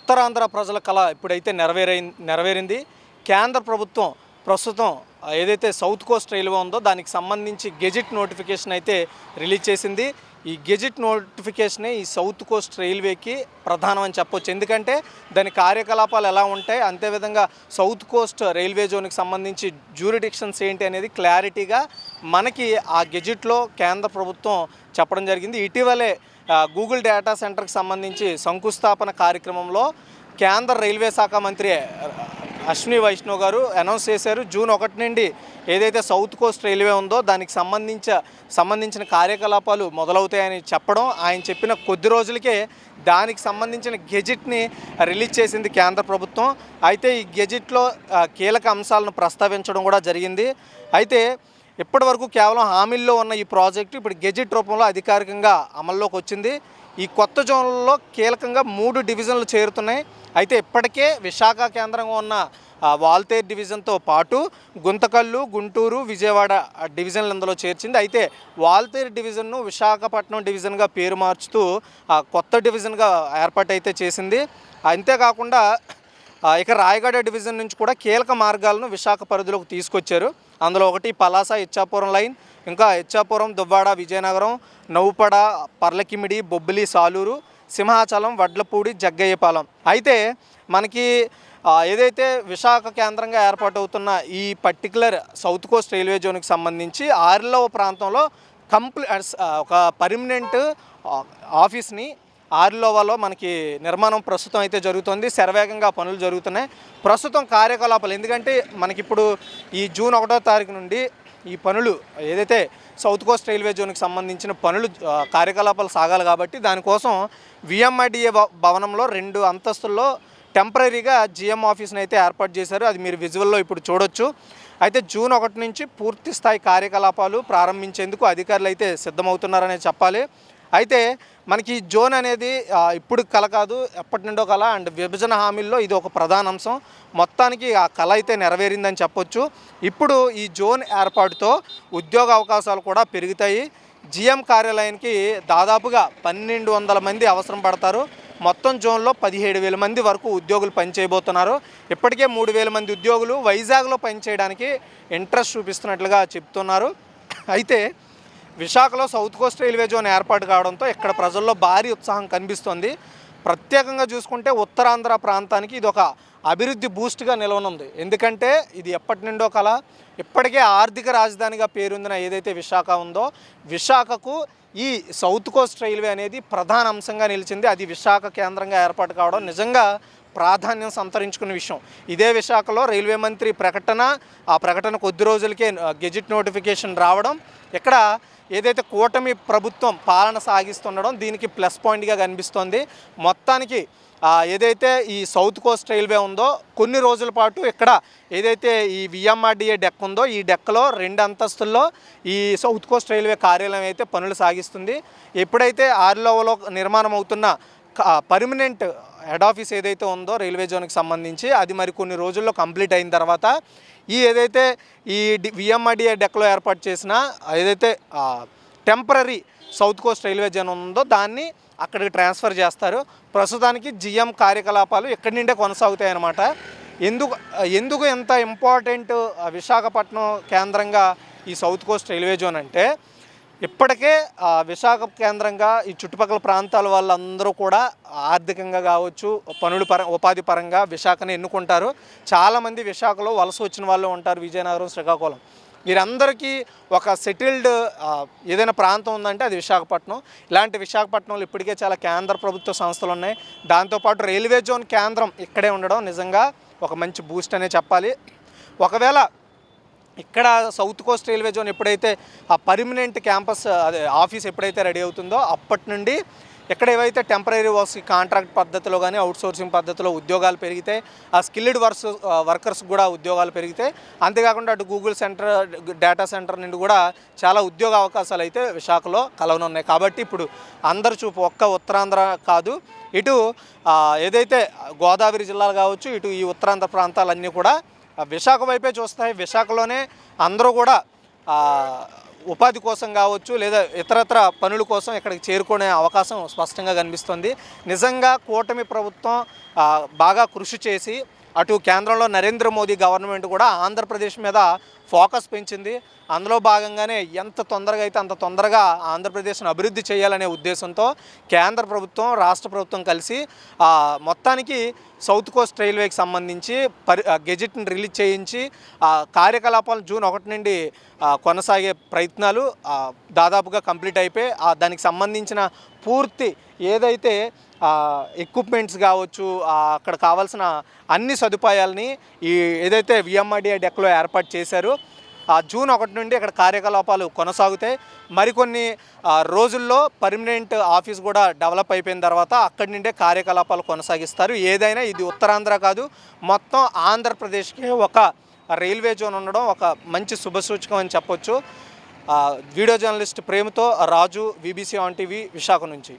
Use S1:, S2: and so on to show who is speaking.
S1: ఉత్తరాంధ్ర ప్రజల కళ ఇప్పుడైతే నెరవేరింది. కేంద్ర ప్రభుత్వం ప్రస్తుతం ఏదైతే సౌత్ కోస్ట్ రైల్వే ఉందో దానికి సంబంధించి గెజిట్ నోటిఫికేషన్ అయితే రిలీజ్ చేసింది. ఈ గెజిట్ నోటిఫికేషనే ఈ సౌత్ కోస్ట్ రైల్వేకి ప్రధానం అని చెప్పొచ్చు. ఎందుకంటే దాని కార్యకలాపాలు ఎలా ఉంటాయి, అంతేవిధంగా సౌత్ కోస్ట్ రైల్వే జోన్కి సంబంధించి జ్యూరిడిక్షన్స్ ఏంటి అనేది క్లారిటీగా మనకి ఆ గెజిట్లో కేంద్ర ప్రభుత్వం చెప్పడం జరిగింది. ఇటీవలే గూగుల్ డేటా సెంటర్కి సంబంధించి శంకుస్థాపన కార్యక్రమంలో కేంద్ర రైల్వే శాఖ మంత్రి అశ్విని వైష్ణవ్ గారు అనౌన్స్ చేశారు. జూన్ 1 నుండి ఏదైతే సౌత్ కోస్ట్ రైల్వే ఉందో దానికి సంబంధించిన కార్యకలాపాలు మొదలవుతాయని చెప్పడం, ఆయన చెప్పిన కొద్ది రోజులకే దానికి సంబంధించిన గెజిట్ని రిలీజ్ చేసింది కేంద్ర ప్రభుత్వం. అయితే ఈ గెజిట్లో కీలక అంశాలను ప్రస్తావించడం కూడా జరిగింది. అయితే ఇప్పటి వరకు కేవలం హామీల్లో ఉన్న ఈ ప్రాజెక్టు ఇప్పుడు గెజిట్ రూపంలో అధికారికంగా అమల్లోకి వచ్చింది. ఈ కొత్త జోన్లలో కీలకంగా 3 డివిజన్లు చేరుతున్నాయి. అయితే ఇప్పటికే విశాఖ కేంద్రంగా ఉన్న వాల్తేరు డివిజన్తో పాటు గుంతకల్లు, గుంటూరు, విజయవాడ డివిజన్లు ఇందులో చేర్చింది. అయితే వాల్తేరు డివిజన్ను విశాఖపట్నం డివిజన్గా పేరు మార్చుతూ కొత్త డివిజన్గా ఏర్పాటైతే చేసింది. అంతేకాకుండా ఇక రాయగడ డివిజన్ నుంచి కూడా కీలక మార్గాలను విశాఖ పరిధిలోకి తీసుకొచ్చారు. అందులో ఒకటి పలాస ఇచ్చాపురం లైన్, ఇంకా ఇచ్చాపురం, దువ్వాడ, విజయనగరం, నవ్వుపడ, పర్లకిమిడి, బొబ్బిలి, సాలూరు, సింహాచలం, వడ్లపూడి, జగ్గయ్యపాలెం. అయితే మనకి ఏదైతే విశాఖ కేంద్రంగా ఏర్పాటవుతున్న ఈ పర్టికులర్ సౌత్ కోస్ట్ రైల్వే జోన్కి సంబంధించి 6వ ప్రాంతంలో ఒక పర్మనెంట్ ఆఫీస్ని ఆర్లోవాలో మనకి నిర్మాణం ప్రస్తుతం అయితే జరుగుతుంది. శరవేగంగా పనులు జరుగుతున్నాయి. ప్రస్తుతం కార్యకలాపాలు ఎందుకంటే మనకిప్పుడు ఈ జూన్ 1వ తారీఖు నుండి ఈ పనులు ఏదైతే సౌత్ కోస్ట్ రైల్వే జోన్కి సంబంధించిన పనులు కార్యకలాపాలు సాగాలి కాబట్టి దానికోసం విఎంఐడిఏ భవనంలో 2 అంతస్తుల్లో టెంపరీగా జిఎం ఆఫీస్ని అయితే ఏర్పాటు చేశారు. అది మీరు విజువల్లో ఇప్పుడు చూడొచ్చు. అయితే జూన్ 1 నుంచి పూర్తి స్థాయి కార్యకలాపాలు ప్రారంభించేందుకు అధికారులు అయితే సిద్ధమవుతున్నారనే చెప్పాలి. అయితే మనకి జోన్ అనేది ఇప్పుడు కల కాదు, ఎప్పటి నుండో కల. అండ్ విభజన హామీల్లో ఇది ఒక ప్రధాన అంశం. మొత్తానికి ఆ కళ అయితే నెరవేరిందని చెప్పొచ్చు. ఇప్పుడు ఈ జోన్ ఏర్పాటుతో ఉద్యోగ అవకాశాలు కూడా పెరుగుతాయి. జిఎం కార్యాలయానికి దాదాపుగా 1200 మంది అవసరం పడతారు. మొత్తం జోన్లో 17,000 మంది వరకు ఉద్యోగులు పనిచేయబోతున్నారు. ఇప్పటికే 3,000 మంది ఉద్యోగులు వైజాగ్లో పనిచేయడానికి ఇంట్రెస్ట్ చూపిస్తున్నట్లుగా చెప్తున్నారు. అయితే విశాఖలో సౌత్ కోస్ట్ రైల్వే జోన్ ఏర్పాటు కావడంతో ఇక్కడ ప్రజల్లో భారీ ఉత్సాహం కనిపిస్తోంది. ప్రత్యేకంగా చూసుకుంటే ఉత్తరాంధ్ర ప్రాంతానికి ఇది ఒక అభివృద్ధి బూస్ట్గా నిలవనుంది. ఎందుకంటే ఇది ఎప్పటి నుండో కల. ఇప్పటికే ఆర్థిక రాజధానిగా పేరొందిన ఏదైతే విశాఖ ఉందో విశాఖకు ఈ సౌత్ కోస్ట్ రైల్వే అనేది ప్రధాన అంశంగా నిలిచింది. అది విశాఖ కేంద్రంగా ఏర్పాటు కావడం నిజంగా ప్రాధాన్యం సంతరించుకున్న విషయం. ఇదే విశాఖలో రైల్వే మంత్రి ఆ ప్రకటన కొద్ది రోజులకే గెజిట్ నోటిఫికేషన్ రావడం, ఇక్కడ ఏదైతే కూటమి ప్రభుత్వం పాలన సాగిస్తుండడం దీనికి ప్లస్ పాయింట్గా కనిపిస్తోంది. మొత్తానికి ఏదైతే ఈ సౌత్ కోస్ట్ రైల్వే ఉందో కొన్ని రోజుల పాటు ఇక్కడ ఏదైతే ఈ విఎంఆర్డిఏ డెక్ ఉందో ఈ డెక్లో 2 అంతస్తుల్లో ఈ సౌత్ కోస్ట్ రైల్వే కార్యాలయం అయితే పనులు సాగిస్తుంది. ఎప్పుడైతే ఆర్లోవలో నిర్మాణం అవుతున్న పర్మనెంట్ హెడ్ ఆఫీస్ ఏదైతే ఉందో రైల్వే జోన్కి సంబంధించి అది మరి కొన్ని రోజుల్లో కంప్లీట్ అయిన తర్వాత ఏదైతే ఈ విఎంఆర్డిఏ డెక్లో ఏర్పాటు చేసిన ఏదైతే temporary south Coast railway zone ఉందో దాన్ని అక్కడికి ట్రాన్స్ఫర్ చేస్తారు. ప్రస్తుతానికి జిఎం కార్యకలాపాలు ఇక్కడి నుండే కొనసాగుతాయి అన్నమాట. ఎందుకు ఎంత ఇంపార్టెంట్ విశాఖపట్నం కేంద్రంగా ఈ సౌత్ కోస్ట్ రైల్వే జోన్ అంటే ఇప్పటికే విశాఖ కేంద్రంగా ఈ చుట్టుపక్కల ప్రాంతాల వాళ్ళందరూ కూడా ఆర్థికంగా కావచ్చు, ఉపాధి పరంగా విశాఖని ఎన్నుకుంటారు. చాలామంది విశాఖలో వలస వచ్చిన వాళ్ళు ఉంటారు. విజయనగరం, శ్రీకాకుళం వీరందరికీ ఒక సెటిల్డ్ ఏదైనా ప్రాంతం ఉందంటే అది విశాఖపట్నం. ఇలాంటి విశాఖపట్నంలో ఇప్పటికే చాలా కేంద్ర ప్రభుత్వ సంస్థలు ఉన్నాయి. దాంతోపాటు రైల్వే జోన్ కేంద్రం ఇక్కడే ఉండడం నిజంగా ఒక మంచి బూస్ట్ అనే చెప్పాలి. ఒకవేళ ఇక్కడ సౌత్ కోస్ట్ రైల్వే జోన్ ఎప్పుడైతే ఆ పర్మనెంట్ క్యాంపస్ అదే ఆఫీస్ ఎప్పుడైతే రెడీ అవుతుందో అప్పటి నుండి ఇక్కడ ఏవైతే టెంపరీ వర్క్స్ కాంట్రాక్ట్ పద్ధతిలో కానీ అవుట్సోర్సింగ్ పద్ధతిలో ఉద్యోగాలు పెరిగితే ఆ స్కిల్డ్ వర్కర్స్ కూడా ఉద్యోగాలు పెరిగితే, అంతేకాకుండా అటు గూగుల్ డేటా సెంటర్ నుండి కూడా చాలా ఉద్యోగ అవకాశాలు అయితే విశాఖలో కలవనున్నాయి. కాబట్టి ఇప్పుడు అందరు చూపు ఒక్క ఉత్తరాంధ్ర కాదు, ఇటు ఏదైతే గోదావరి జిల్లాలు కావచ్చు, ఇటు ఈ ఉత్తరాంధ్ర ప్రాంతాలన్నీ కూడా విశాఖ వైపే చూస్తాయి. విశాఖలోనే అందరూ కూడా ఉపాధి కోసం కావచ్చు లేదా ఇతరత్ర పనుల కోసం ఇక్కడికి చేరుకునే అవకాశం స్పష్టంగా కనిపిస్తుంది. నిజంగా కూటమి ప్రభుత్వం బాగా కృషి చేసి అటు కేంద్రంలో నరేంద్ర మోదీ గవర్నమెంట్ కూడా ఆంధ్రప్రదేశ్ మీద ఫోకస్ పెంచింది. అందులో భాగంగానే ఎంత తొందరగా అయితే అంత తొందరగా ఆంధ్రప్రదేశ్ను అభివృద్ధి చేయాలనే ఉద్దేశంతో కేంద్ర ప్రభుత్వం రాష్ట్ర ప్రభుత్వం కలిసి మొత్తానికి సౌత్ కోస్ట్ రైల్వేకి సంబంధించి గెజిట్ని రిలీజ్ చేయించి కార్యకలాపాలు జూన్ 1 నుండి కొనసాగే ప్రయత్నాలు దాదాపుగా కంప్లీట్ అయిపోయి దానికి సంబంధించిన పూర్తి ఏదైతే ఎక్విప్మెంట్స్ కావచ్చు అక్కడ కావాల్సిన అన్ని సదుపాయాలని ఏదైతే విఎంఆర్డీఏ డెక్లో ఏర్పాటు చేశారో జూన్ 1 నుండి ఇక్కడ కార్యకలాపాలు కొనసాగుతాయి. మరికొన్ని రోజుల్లో పర్మనెంట్ ఆఫీస్ కూడా డెవలప్ అయిపోయిన తర్వాత అక్కడి నుండే కార్యకలాపాలు కొనసాగిస్తారు. ఏదైనా ఇది ఉత్తరాంధ్ర కాదు, మొత్తం ఆంధ్రప్రదేశ్కి ఒక రైల్వే జోన్ ఉండడం ఒక మంచి శుభసూచకం అని చెప్పొచ్చు. వీడియో జర్నలిస్ట్ ప్రేమతో రాజు, వీబీసీ ఆన్ టీవీ, విశాఖ నుంచి.